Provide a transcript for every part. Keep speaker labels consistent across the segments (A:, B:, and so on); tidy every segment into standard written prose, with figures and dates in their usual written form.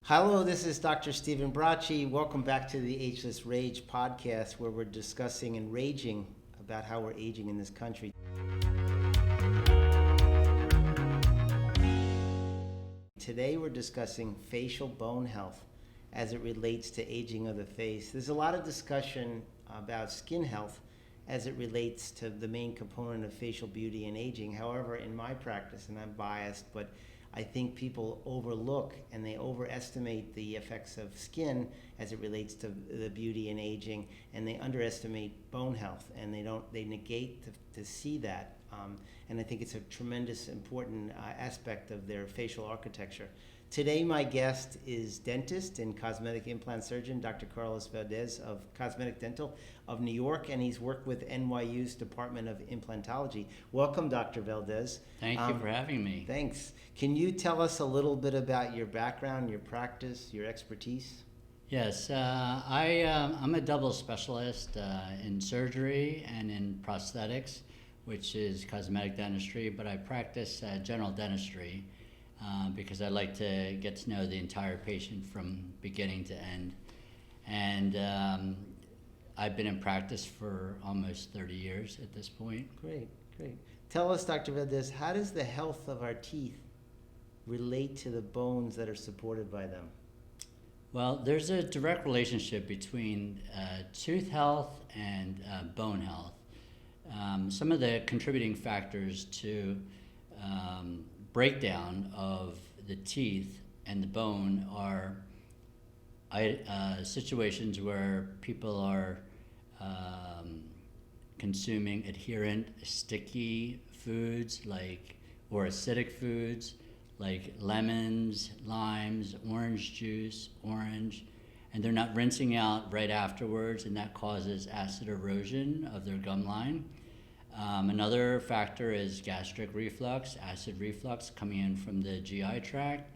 A: Hello, this is Dr. Stephen Bracci. Welcome back to the Ageless Rage podcast, where we're discussing and raging about how we're aging in this country. Today we're discussing facial bone health as it relates to aging of the face. There's a lot of discussion about skin health as it relates to the main component of facial beauty and aging. However, in my practice, and I'm biased, but I think people overlook and they overestimate the effects of skin as it relates to the beauty and aging, and they underestimate bone health, and they negate to see that. And I think it's a tremendous important aspect of their facial architecture. Today, my guest is dentist and cosmetic implant surgeon, Dr. Carlos Valdes of Cosmetic Dental of New York, and he's worked with NYU's Department of Implantology. Welcome, Dr. Valdes.
B: Thank you for having me.
A: Thanks. Can you tell us a little bit about your background, your practice, your expertise?
B: Yes, I'm a double specialist in surgery and in prosthetics, which is cosmetic dentistry, but I practice general dentistry because I like to get to know the entire patient from beginning to end. And I've been in practice for almost 30 years at this point.
A: Great. Tell us, Dr. Valdes, how does the health of our teeth relate to the bones that are supported by them?
B: Well, there's a direct relationship between tooth health and bone health. Some of the contributing factors to breakdown of the teeth and the bone are situations where people are consuming adherent, sticky foods or acidic foods like lemons, limes, orange juice, and they're not rinsing out right afterwards, and that causes acid erosion of their gum line. Another factor is gastric reflux, acid reflux coming in from the GI tract,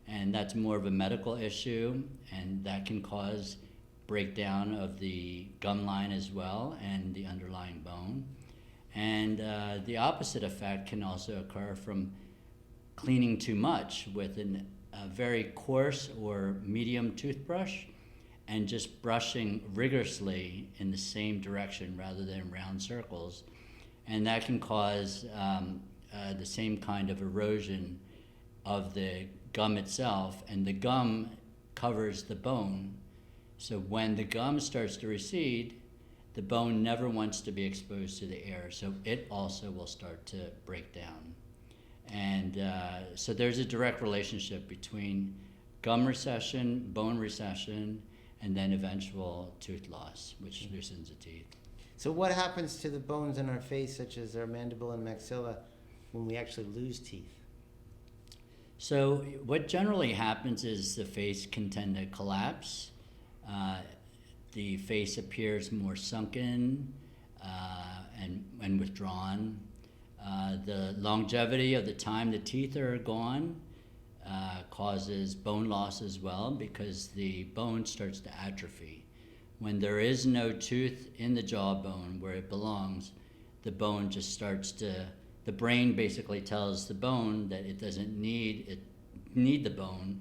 B: and that's more of a medical issue, and that can cause breakdown of the gum line as well and the underlying bone. And the opposite effect can also occur from cleaning too much with a very coarse or medium toothbrush and just brushing rigorously in the same direction rather than round circles. And that can cause the same kind of erosion of the gum itself, and the gum covers the bone. So when the gum starts to recede, the bone never wants to be exposed to the air, so it also will start to break down. And so there's a direct relationship between gum recession, bone recession, and then eventual tooth loss, which loosens the teeth.
A: So what happens to the bones in our face, such as our mandible and maxilla, when we actually lose teeth?
B: So what generally happens is the face can tend to collapse. The face appears more sunken and withdrawn. The longevity of the time the teeth are gone causes bone loss as well, because the bone starts to atrophy. When there is no tooth in the jawbone where it belongs, the bone just starts to, the brain basically tells the bone that it doesn't need the bone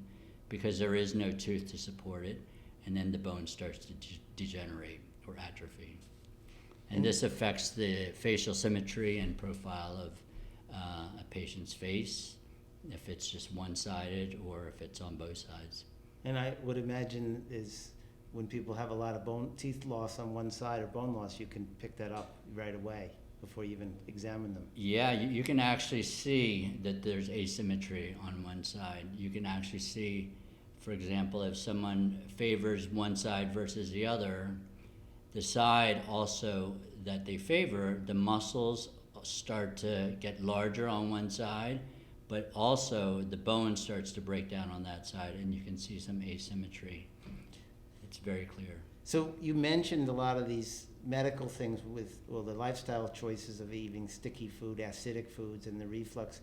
B: because there is no tooth to support it, and then the bone starts to degenerate or atrophy. And this affects the facial symmetry and profile of a patient's face, if it's just one-sided or if it's on both sides.
A: And I would imagine is when people have a lot of teeth loss on one side or bone loss, you can pick that up right away before you even examine them.
B: Yeah, you can actually see that there's asymmetry on one side. You can actually see, for example, if someone favors one side versus the other, the side also that they favor, the muscles start to get larger on one side, but also the bone starts to break down on that side, and you can see some asymmetry. It's very clear.
A: So you mentioned a lot of these medical things with, well, the lifestyle choices of eating sticky food, acidic foods, and the reflux.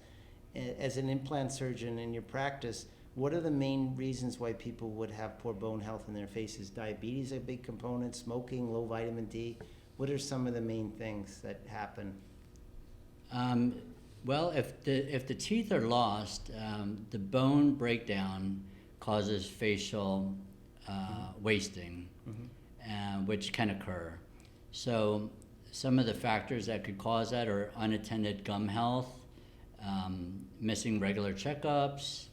A: As an implant surgeon in your practice, what are the main reasons why people would have poor bone health in their faces? Diabetes a big component, smoking, low vitamin D. What are some of the main things that happen?
B: Well, if the teeth are lost, the bone breakdown causes facial wasting, which can occur. So some of the factors that could cause that are unattended gum health, missing regular checkups,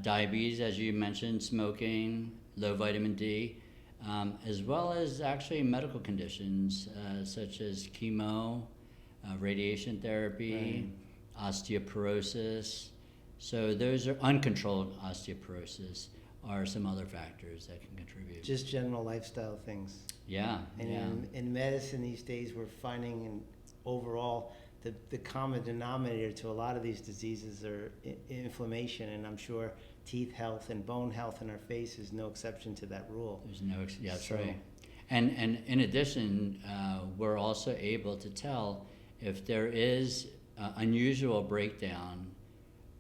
B: diabetes, as you mentioned, smoking, low vitamin D, as well as actually medical conditions such as chemo, radiation therapy, osteoporosis. So those are uncontrolled osteoporosis are some other factors that can contribute.
A: Just general lifestyle things.
B: Yeah,
A: And in medicine these days, we're finding overall the common denominator to a lot of these diseases are inflammation, and I'm sure teeth health and bone health in our face is no exception to that rule.
B: There's no, yeah, that's right. And in addition, we're also able to tell if there is unusual breakdown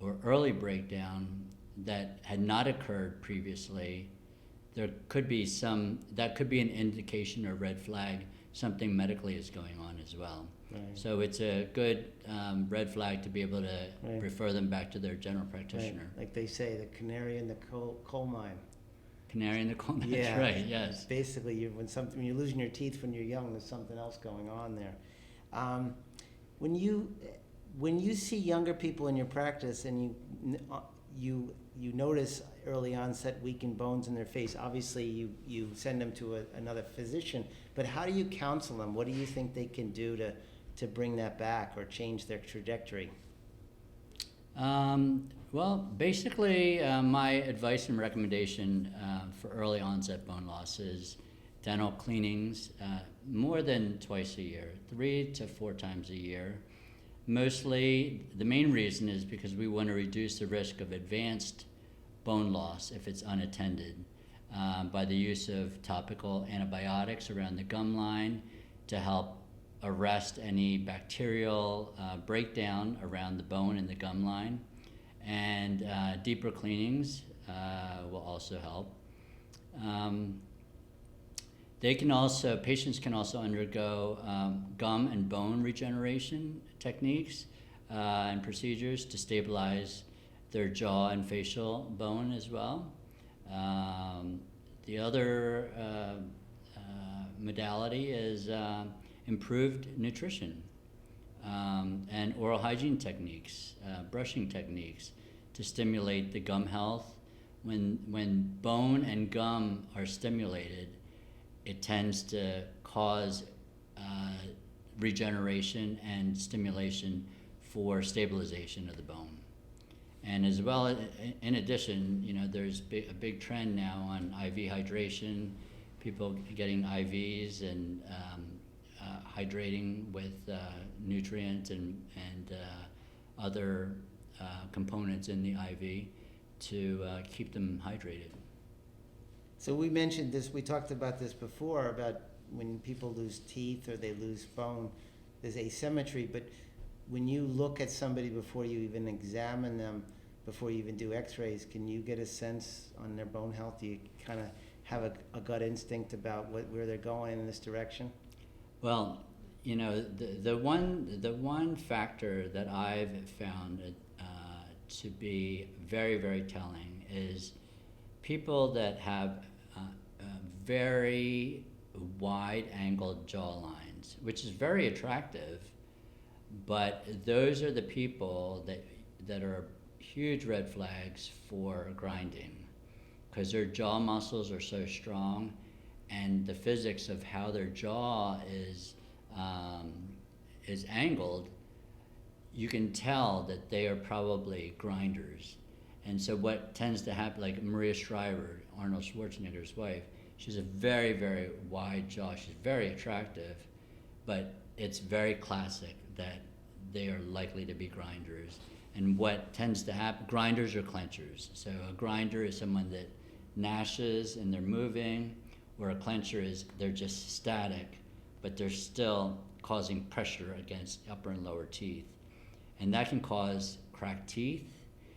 B: or early breakdown that had not occurred previously. There could be that could be an indication or red flag something medically is going on as well.
A: Right.
B: So it's a good red flag to be able to refer them back to their general practitioner.
A: Right. Like they say, the canary in the coal mine.
B: Canary in the coal mine,
A: Yeah.
B: that's right, yes.
A: Basically, when you're losing your teeth when you're young, there's something else going on there. When you see younger people in your practice and you notice early onset weakened bones in their face, obviously you send them to another physician, but how do you counsel them? What do you think they can do to bring that back or change their trajectory?
B: Well, basically, my advice and recommendation for early onset bone loss is dental cleanings more than twice a year, 3 to 4 times a year. Mostly, the main reason is because we want to reduce the risk of advanced bone loss if it's unattended by the use of topical antibiotics around the gum line to help arrest any bacterial breakdown around the bone and the gum line. And deeper cleanings will also help. Patients can also undergo gum and bone regeneration techniques and procedures to stabilize their jaw and facial bone as well. The other modality is improved nutrition and oral hygiene techniques, brushing techniques to stimulate the gum health. When bone and gum are stimulated, it tends to cause regeneration and stimulation for stabilization of the bone. And as well, in addition, there's a big trend now on IV hydration, people getting IVs and hydrating with nutrients and other components in the IV to keep them hydrated.
A: So we mentioned this, we talked about this before, about when people lose teeth or they lose bone, there's asymmetry, but when you look at somebody before you even examine them, before you even do x-rays, can you get a sense on their bone health? Do you kind of have a gut instinct about where they're going in this direction?
B: Well, the one factor that I've found to be very, very telling is people that have very wide-angled jaw lines, which is very attractive, but those are the people that are huge red flags for grinding because their jaw muscles are so strong, and the physics of how their jaw is angled, you can tell that they are probably grinders. And so what tends to happen, like Maria Shriver, Arnold Schwarzenegger's wife, she's a very, very wide jaw. She's very attractive, but it's very classic that they are likely to be grinders. And what tends to happen, grinders or clenchers. So a grinder is someone that gnashes and they're moving, or a clencher is they're just static, but they're still causing pressure against upper and lower teeth. And that can cause cracked teeth.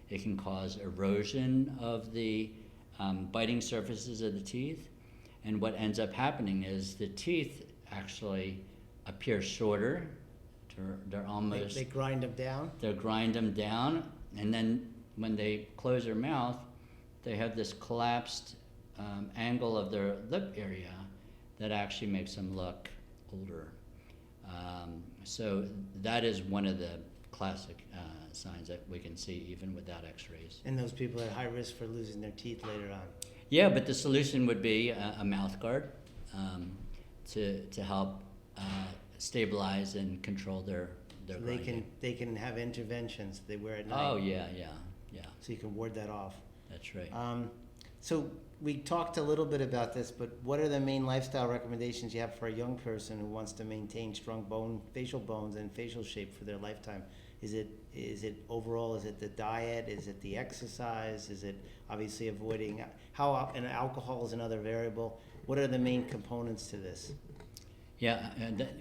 B: It can cause erosion of the biting surfaces of the teeth. And what ends up happening is the teeth actually appear shorter. They're almost...
A: They grind them down?
B: They grind them down, and then when they close their mouth, they have this collapsed angle of their lip area that actually makes them look older. So that is one of the classic signs that we can see even without x-rays.
A: And those people are at high risk for losing their teeth later on.
B: Yeah, but the solution would be a mouth guard to help stabilize and control their
A: So
B: grinding.
A: they can have interventions they wear at night.
B: Oh, yeah.
A: So you can ward that off.
B: That's right.
A: So we talked a little bit about this, but what are the main lifestyle recommendations you have for a young person who wants to maintain strong facial bones and facial shape for their lifetime? Is it overall, is it the diet? Is it the exercise? Is it obviously avoiding, and alcohol is another variable. What are the main components to this?
B: Yeah,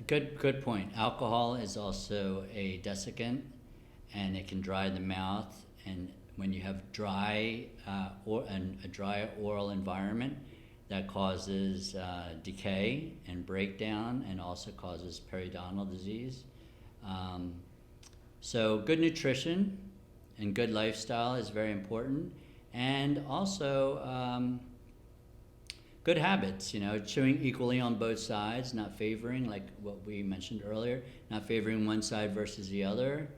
B: good point. Alcohol is also a desiccant, and it can dry the mouth. And when you have a dry oral environment, that causes decay and breakdown, and also causes periodontal disease. So good nutrition and good lifestyle is very important, and also good habits, chewing equally on both sides, not favoring, like what we mentioned earlier, not favoring one side versus the other,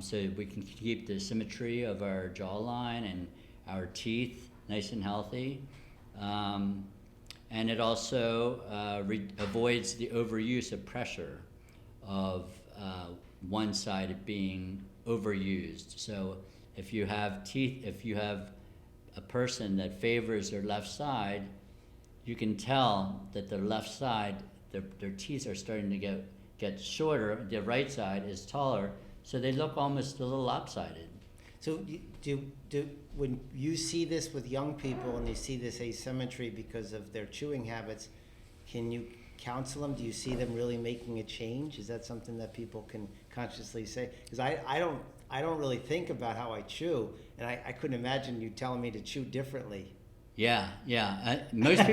B: so we can keep the symmetry of our jawline and our teeth nice and healthy. And it also avoids the overuse of pressure of one side being overused. So if you have a person that favors their left side, you can tell that the left side, their teeth are starting to get shorter. The right side is taller, so they look almost a little lopsided.
A: So when you see this with young people and you see this asymmetry because of their chewing habits, can you counsel them? Do you see them really making a change? Is that something that people can consciously say? Because I don't really think about how I chew, and I couldn't imagine you telling me to chew differently.
B: Yeah. Most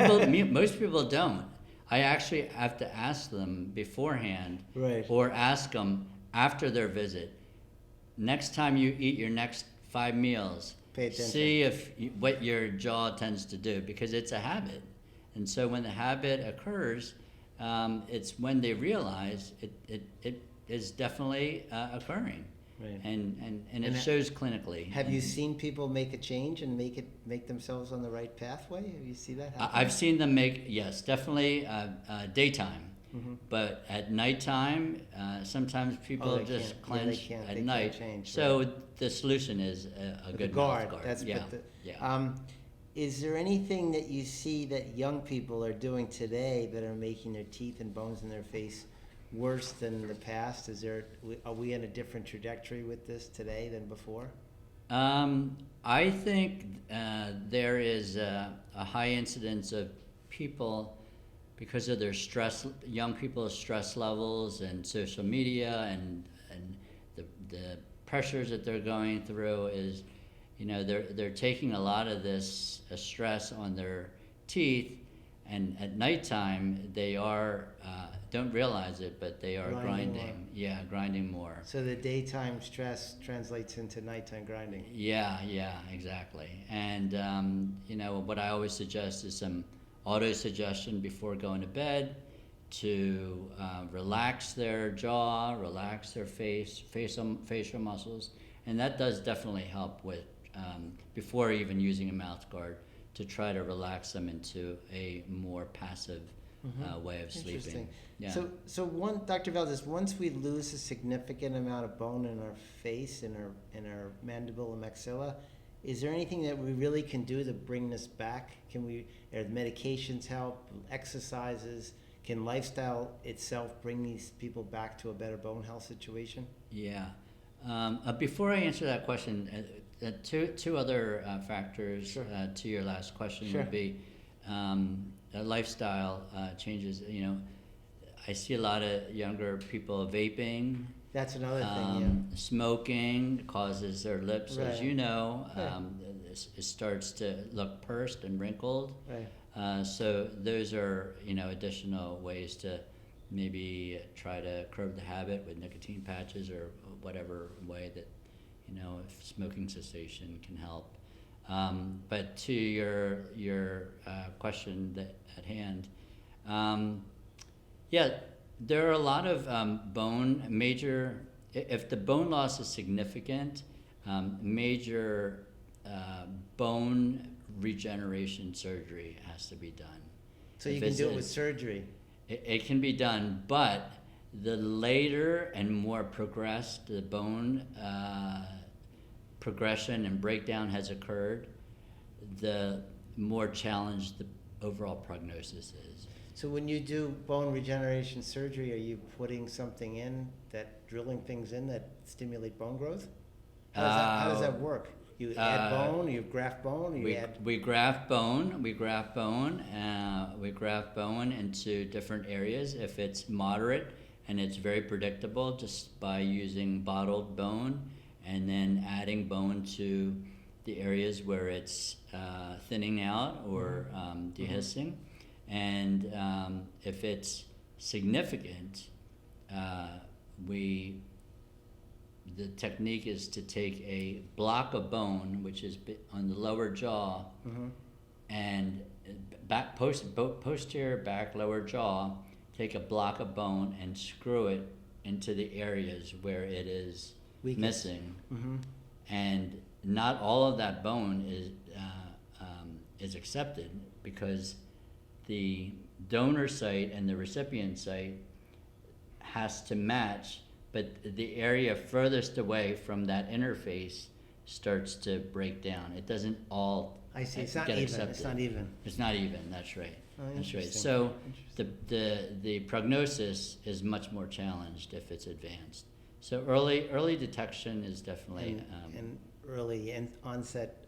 B: people don't. I actually have to ask them beforehand,
A: Right.
B: or ask them after their visit. Next time you eat your next 5 meals,
A: Pay attention.
B: see what your jaw tends to do, because it's a habit. And so when the habit occurs, it's when they realize it is definitely occurring.
A: Right.
B: And it shows clinically.
A: Have you seen people make a change and make themselves on the right pathway? Have you seen that happen?
B: I've seen them make, yes, definitely daytime.
A: Mm-hmm.
B: But at nighttime, sometimes people
A: they
B: just
A: can't.
B: clench
A: They
B: at
A: can't
B: night.
A: change,
B: so
A: right.
B: the solution is a good
A: guard.
B: mouth guard.
A: That's
B: yeah.
A: yeah. Is there anything that you see that young people are doing today that are making their teeth and bones in their face worse than the past? Are we in a different trajectory with this today than before?
B: I think there is a high incidence of people, because of their stress, young people's stress levels and social media and the pressures that they're going through, is they're taking a lot of this stress on their teeth, and at nighttime they are don't realize it, but they are grinding. Yeah, grinding more.
A: So the daytime stress translates into nighttime grinding.
B: Yeah, exactly. And what I always suggest is some auto suggestion before going to bed to relax their jaw, relax their facial muscles, and that does definitely help with before even using a mouth guard, to try to relax them into a more passive way of sleeping.
A: Interesting.
B: Yeah.
A: So Dr. Valdes, once we lose a significant amount of bone in our face, in our mandible and maxilla, is there anything that we really can do to bring this back? Are medications help? Exercises? Can lifestyle itself bring these people back to a better bone health situation?
B: Yeah. Before I answer that question, two other factors
A: Sure.
B: To your last question
A: Sure.
B: would be lifestyle changes. I see a lot of younger people vaping.
A: That's another thing,
B: Smoking causes their lips, as
A: Right.
B: you know,
A: Right.
B: it starts to look pursed and wrinkled.
A: Right.
B: So those are, additional ways to maybe try to curb the habit with nicotine patches or whatever way that, if smoking cessation can help. But to your question at hand, yeah, there are a lot of if the bone loss is significant, major bone regeneration surgery has to be done.
A: So you can do it with surgery.
B: It can be done, but the later and more progressed the bone progression and breakdown has occurred, the more challenged the overall prognosis is.
A: So when you do bone regeneration surgery, are you putting something in, drilling things in that stimulate bone growth? How does that work? You add bone, you graft bone,
B: we graft bone into different areas. If it's moderate and it's very predictable, just by using bottled bone and then adding bone to the areas where it's thinning out or dehiscing. And if it's significant, the technique is to take a block of bone, which is on the lower jaw, and posterior back lower jaw, take a block of bone and screw it into the areas where it is missing. And not all of that bone is accepted, because the donor site and the recipient site has to match, but the area furthest away from that interface starts to break down. It doesn't all
A: I see. It's
B: get
A: not even.
B: accepted.
A: It's not even.
B: It's not even. That's right.
A: Oh,
B: that's right.
A: interesting.
B: So the prognosis is much more challenged if it's advanced. So early detection is definitely
A: and early onset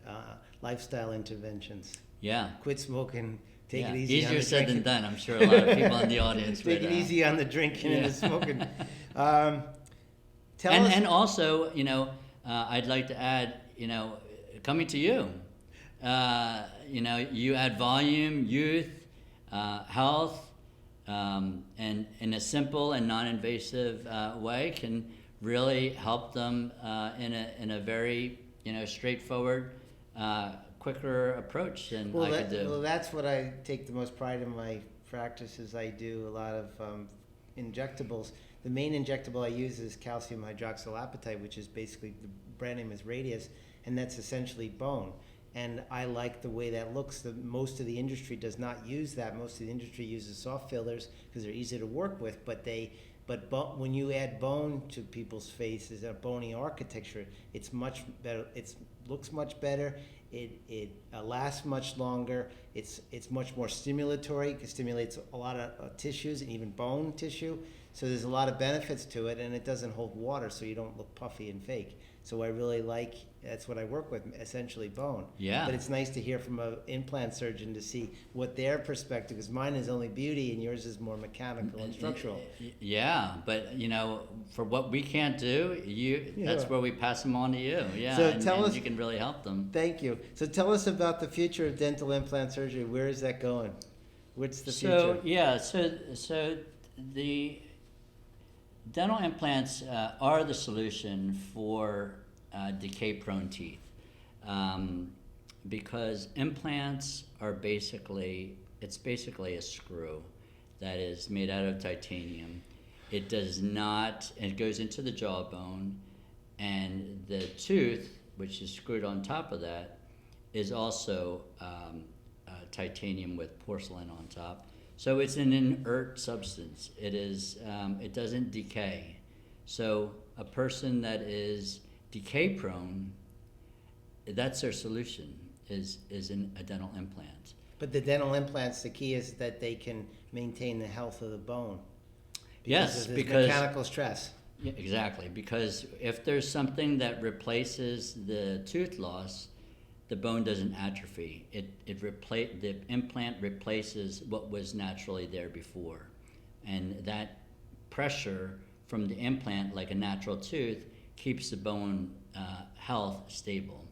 A: lifestyle interventions.
B: Yeah.
A: Quit smoking. Take it
B: Easier
A: easy on the
B: said
A: drinking.
B: than done. I'm sure a lot of people in the audience
A: Take
B: would,
A: it easy on the drinking and the smoking.
B: And also, I'd like to add, coming to you, you add volume, youth, health, and in a simple and non-invasive way can really help them in a very, straightforward, quicker approach than I could do.
A: Well, that's what I take the most pride in my practice is I do a lot of injectables. The main injectable I use is calcium hydroxylapatite, which is basically, the brand name is Radius, and that's essentially bone. And I like the way that looks. Most of the industry does not use that. Most of the industry uses soft fillers because they're easy to work with, but when you add bone to people's faces, a bony architecture, it's much better. It looks much better. It lasts much longer. It's much more stimulatory. It stimulates a lot of tissues and even bone tissue. So there's a lot of benefits to it, and it doesn't hold water, so you don't look puffy and fake. So I really like, that's what I work with, essentially bone.
B: Yeah.
A: But it's nice to hear from an implant surgeon to see what their perspective, because mine is only beauty and yours is more mechanical and structural.
B: Yeah, but for what we can't do, that's where we pass them on to you. Yeah,
A: so
B: and you can really help them.
A: Thank you. So tell us about the future of dental implant surgery. Where is that going? What's the future?
B: So the dental implants are the solution for decay-prone teeth, because implants are basically a screw that is made out of titanium. It does not, it goes into the jawbone, and the tooth, which is screwed on top of that, is also titanium with porcelain on top. So it's an inert substance. It is. It doesn't decay. So a person that is decay prone, that's their solution. Is a dental implant.
A: But the dental implants, the key is that they can maintain the health of the bone.
B: Because
A: mechanical stress.
B: Yeah, exactly. Because if there's something that replaces the tooth loss, the bone doesn't atrophy. The implant replaces what was naturally there before. And that pressure from the implant, like a natural tooth, keeps the bone health stable.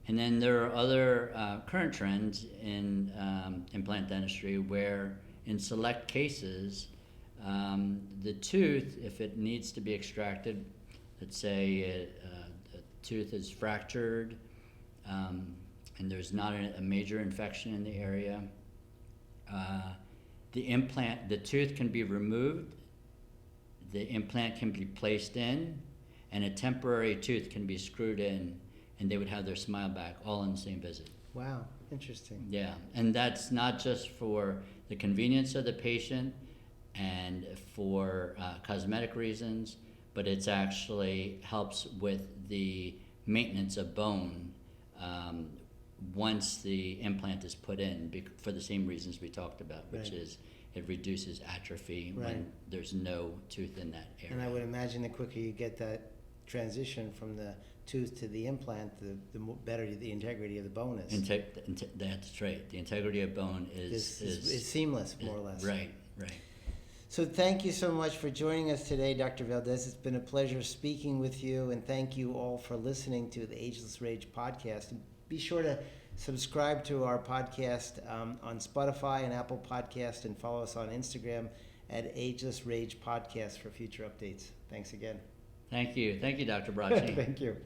B: And then there are other current trends in implant dentistry where in select cases, the tooth, if it needs to be extracted, let's say the tooth is fractured and there's not a major infection in the area. The tooth can be removed, the implant can be placed in, and a temporary tooth can be screwed in, and they would have their smile back all in the same visit.
A: Wow, interesting.
B: Yeah, and that's not just for the convenience of the patient and for cosmetic reasons, but it's actually helps with the maintenance of bone once the implant is put in, for the same reasons we talked about, which
A: Right.
B: is it reduces atrophy
A: Right.
B: when there's no tooth in that area.
A: And I would imagine the quicker you get that transition from the tooth to the implant, the better the integrity of the bone is.
B: That's right. The integrity of bone is
A: It's seamless, more or less.
B: Right.
A: So thank you so much for joining us today, Dr. Valdes. It's been a pleasure speaking with you, and thank you all for listening to the Ageless Rage podcast. And be sure to subscribe to our podcast on Spotify and Apple Podcast, and follow us on Instagram at Ageless Rage Podcast for future updates. Thanks again.
B: Thank you, Dr. Bracci.
A: Thank you.